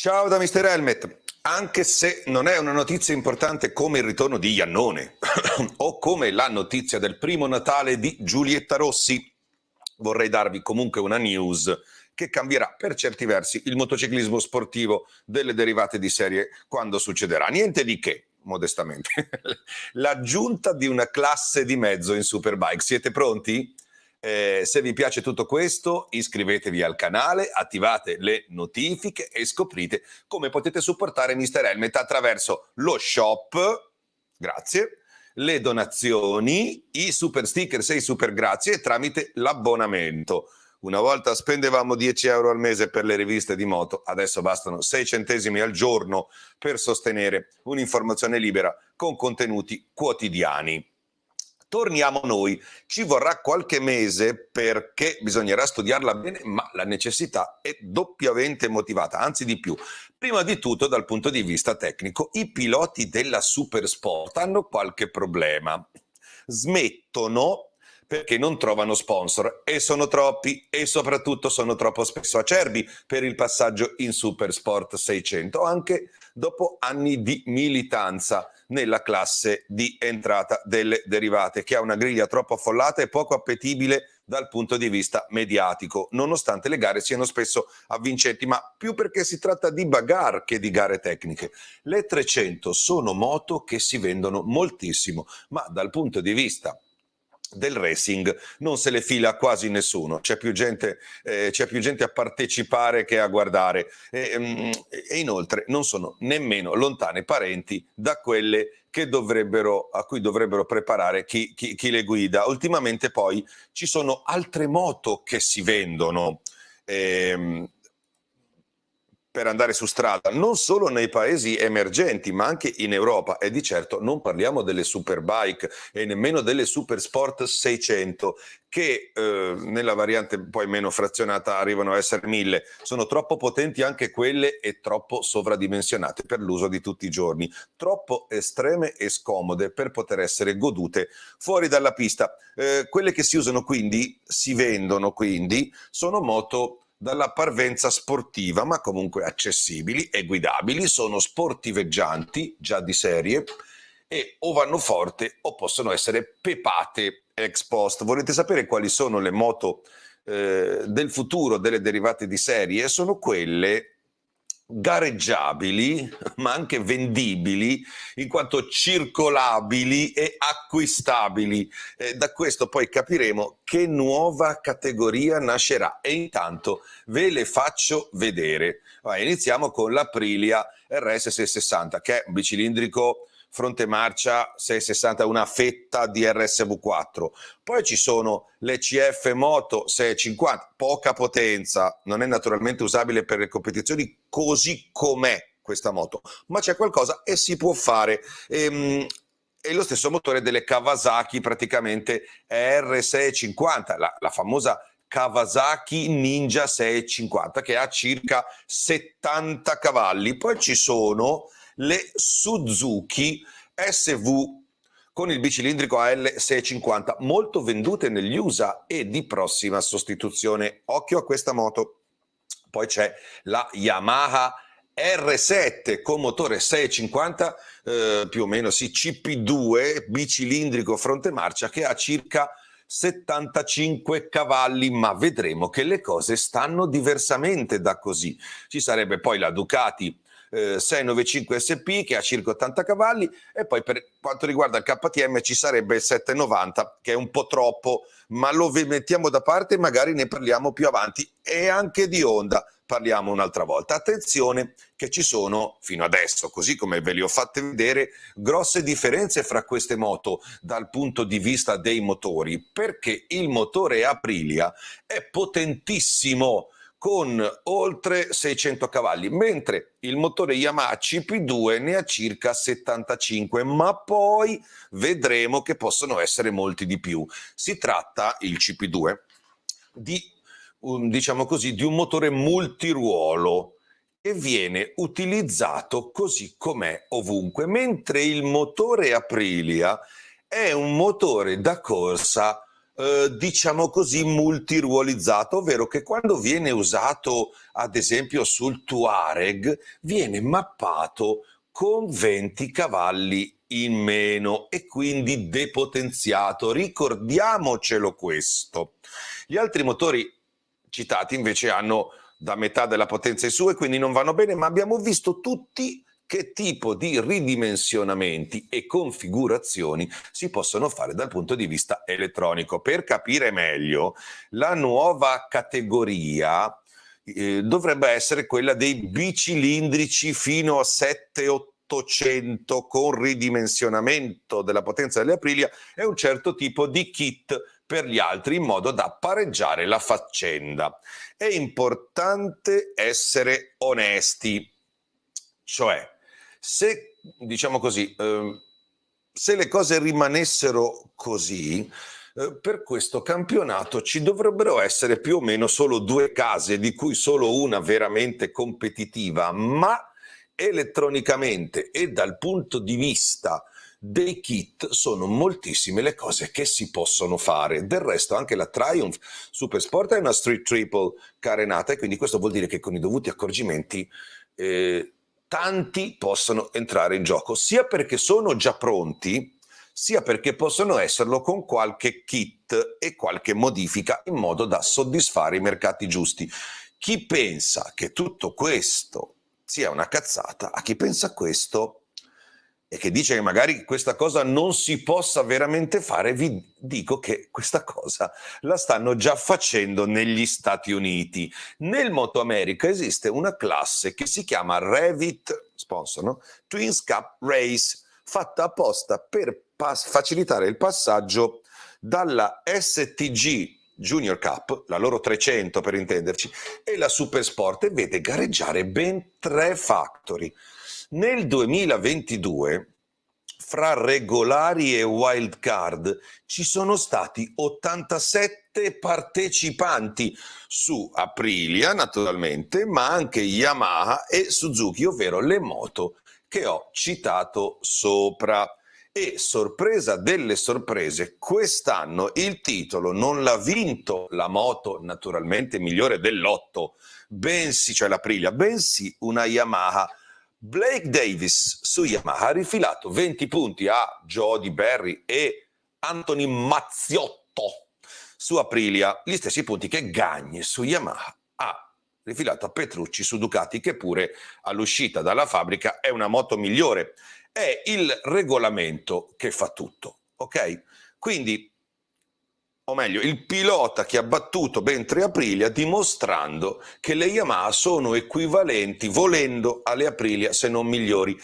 Ciao da Mr. Helmet. Anche se non è una notizia importante come il ritorno di Iannone o come la notizia del primo Natale di Giulietta Rossi, vorrei darvi comunque una news che cambierà per certi versi il motociclismo sportivo delle derivate di serie quando succederà. Niente di che, modestamente. L'aggiunta di una classe di mezzo in Superbike. Siete pronti? Se vi piace tutto questo, iscrivetevi al canale, attivate le notifiche e scoprite come potete supportare Mr. Helmet attraverso lo shop, grazie, le donazioni, i super stickers e i super grazie e tramite l'abbonamento. Una volta spendevamo 10 euro al mese per le riviste di moto, adesso bastano 6 centesimi al giorno per sostenere un'informazione libera con contenuti quotidiani. Torniamo noi, ci vorrà qualche mese perché bisognerà studiarla bene, ma la necessità è doppiamente motivata, anzi di più. Prima di tutto dal punto di vista tecnico, i piloti della Supersport hanno qualche problema. Smettono perché non trovano sponsor e sono troppi e soprattutto sono troppo spesso acerbi per il passaggio in Supersport 600, anche dopo anni di militanza nella classe di entrata delle derivate, che ha una griglia troppo affollata e poco appetibile dal punto di vista mediatico, nonostante le gare siano spesso avvincenti, ma più perché si tratta di bagarre che di gare tecniche. Le 300 sono moto che si vendono moltissimo, ma dal punto di vista del racing non se le fila quasi nessuno, c'è più gente a partecipare che a guardare e inoltre non sono nemmeno lontane parenti da quelle che a cui dovrebbero preparare chi le guida. Ultimamente poi ci sono altre moto che si vendono per andare su strada, non solo nei paesi emergenti, ma anche in Europa. E di certo non parliamo delle Superbike e nemmeno delle Supersport 600, che nella variante poi meno frazionata arrivano a essere 1000. Sono troppo potenti anche quelle e troppo sovradimensionate per l'uso di tutti i giorni, troppo estreme e scomode per poter essere godute fuori dalla pista. Quelle che si vendono quindi, sono moto dalla parvenza sportiva, ma comunque accessibili e guidabili, sono sportiveggianti, già di serie, e o vanno forte o possono essere pepate ex post. Volete sapere quali sono le moto del futuro delle derivate di serie? Sono quelle gareggiabili, ma anche vendibili, in quanto circolabili e acquistabili. Da questo poi capiremo che nuova categoria nascerà e intanto ve le faccio vedere. Iniziamo con l'Aprilia RS660, che è un bicilindrico fronte marcia 660, una fetta di RSV4. Poi ci sono le CF Moto 650, poca potenza, non è naturalmente usabile per le competizioni così com'è questa moto, ma c'è qualcosa e si può fare. E lo stesso motore delle Kawasaki, praticamente R650, la famosa Kawasaki Ninja 650, che ha circa 70 cavalli. Poi ci sono le Suzuki SV con il bicilindrico AL650, molto vendute negli USA e di prossima sostituzione. Occhio a questa moto. Poi c'è la Yamaha R7 con motore 650, più o meno sì, CP2, bicilindrico fronte marcia, che ha circa 75 cavalli, ma vedremo che le cose stanno diversamente da così. Ci sarebbe poi la Ducati 695 SP che ha circa 80 cavalli, e poi per quanto riguarda il KTM ci sarebbe il 790 che è un po' troppo, ma lo mettiamo da parte e magari ne parliamo più avanti. E anche di Honda parliamo un'altra volta. Attenzione che ci sono fino adesso, così come ve le ho fatte vedere, grosse differenze fra queste moto dal punto di vista dei motori, perché il motore Aprilia è potentissimo con oltre 600 cavalli, mentre il motore Yamaha CP2 ne ha circa 75, ma poi vedremo che possono essere molti di più. Si tratta, il CP2, diciamo così, di un motore multiruolo che viene utilizzato così com'è ovunque, mentre il motore Aprilia è un motore da corsa diciamo così, multiruolizzato, ovvero che quando viene usato ad esempio sul Touareg viene mappato con 20 cavalli in meno e quindi depotenziato. Ricordiamocelo questo. Gli altri motori citati invece hanno da metà della potenza in su e quindi non vanno bene, ma abbiamo visto tutti che tipo di ridimensionamenti e configurazioni si possono fare dal punto di vista elettronico. Per capire meglio, la nuova categoria dovrebbe essere quella dei bicilindrici fino a 7-800 con ridimensionamento della potenza delle Aprilia e un certo tipo di kit per gli altri in modo da pareggiare la faccenda. È importante essere onesti, cioè se, diciamo così, se le cose rimanessero così, per questo campionato ci dovrebbero essere più o meno solo due case, di cui solo una veramente competitiva, ma elettronicamente e dal punto di vista dei kit sono moltissime le cose che si possono fare. Del resto anche la Triumph Super Sport è una Street Triple carenata e quindi questo vuol dire che con i dovuti accorgimenti tanti possono entrare in gioco, sia perché sono già pronti, sia perché possono esserlo con qualche kit e qualche modifica in modo da soddisfare i mercati giusti. Chi pensa che tutto questo sia una cazzata, a chi pensa questo e che dice che magari questa cosa non si possa veramente fare, vi dico che questa cosa la stanno già facendo negli Stati Uniti. Nel Moto America esiste una classe che si chiama Revit, sponsor, no? Twins Cup Race, fatta apposta per facilitare il passaggio dalla STG Junior Cup, la loro 300 per intenderci, e la Super Sport, e vede gareggiare ben 3 factory. Nel 2022, fra regolari e wild card, ci sono stati 87 partecipanti su Aprilia, naturalmente, ma anche Yamaha e Suzuki, ovvero le moto che ho citato sopra. E sorpresa delle sorprese, quest'anno il titolo non l'ha vinto la moto naturalmente migliore dell'otto, bensì, cioè l'Aprilia, bensì una Yamaha. Blake Davis su Yamaha ha rifilato 20 punti a Jody Berry e Anthony Mazziotto su Aprilia, gli stessi punti che Gagne su Yamaha ha rifilato a Petrucci su Ducati, che pure all'uscita dalla fabbrica è una moto migliore. È il regolamento che fa tutto, ok? Quindi, o meglio, il pilota che ha battuto ben 3 Aprilia, dimostrando che le Yamaha sono equivalenti, volendo, alle Aprilia, se non migliori.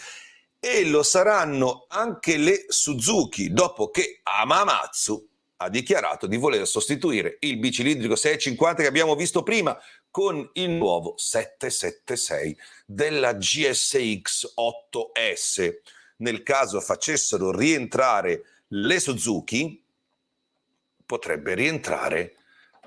E lo saranno anche le Suzuki, dopo che Hamamatsu ha dichiarato di voler sostituire il bicilindrico 650 che abbiamo visto prima con il nuovo 776 della GSX 8S. Nel caso facessero rientrare le Suzuki, potrebbe rientrare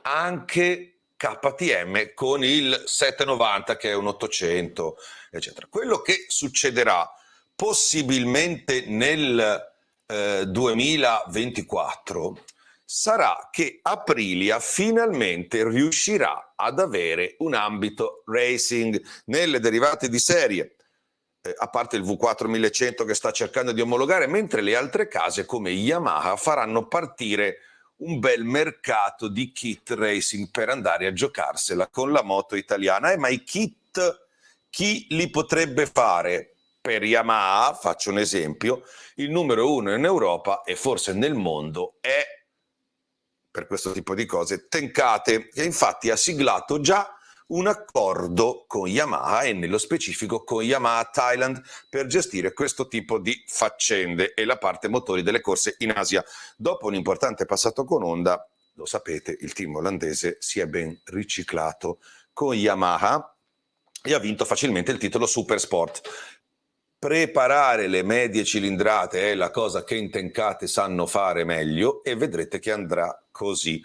anche KTM con il 790 che è un 800, eccetera. Quello che succederà possibilmente nel 2024 sarà che Aprilia finalmente riuscirà ad avere un ambito racing nelle derivate di serie, a parte il V4 1100 che sta cercando di omologare, mentre le altre case come Yamaha faranno partire un bel mercato di kit racing per andare a giocarsela con la moto italiana. Ma i kit chi li potrebbe fare? Per Yamaha, faccio un esempio, il numero 1 in Europa e forse nel mondo è, per questo tipo di cose, Tenkate, che infatti ha siglato già un accordo con Yamaha e nello specifico con Yamaha Thailand per gestire questo tipo di faccende e la parte motori delle corse in Asia. Dopo un importante passato con Honda, lo sapete, il team olandese si è ben riciclato con Yamaha e ha vinto facilmente il titolo Super Sport. Preparare le medie cilindrate è la cosa che in Tenkate sanno fare meglio e vedrete che andrà così.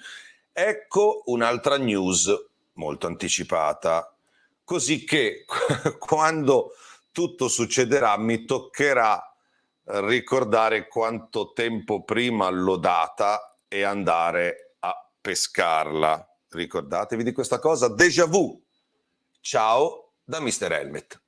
Ecco un'altra news molto anticipata, così che quando tutto succederà mi toccherà ricordare quanto tempo prima l'ho data e andare pescarla. Ricordatevi di questa cosa, déjà vu. Ciao da Mr. Helmet.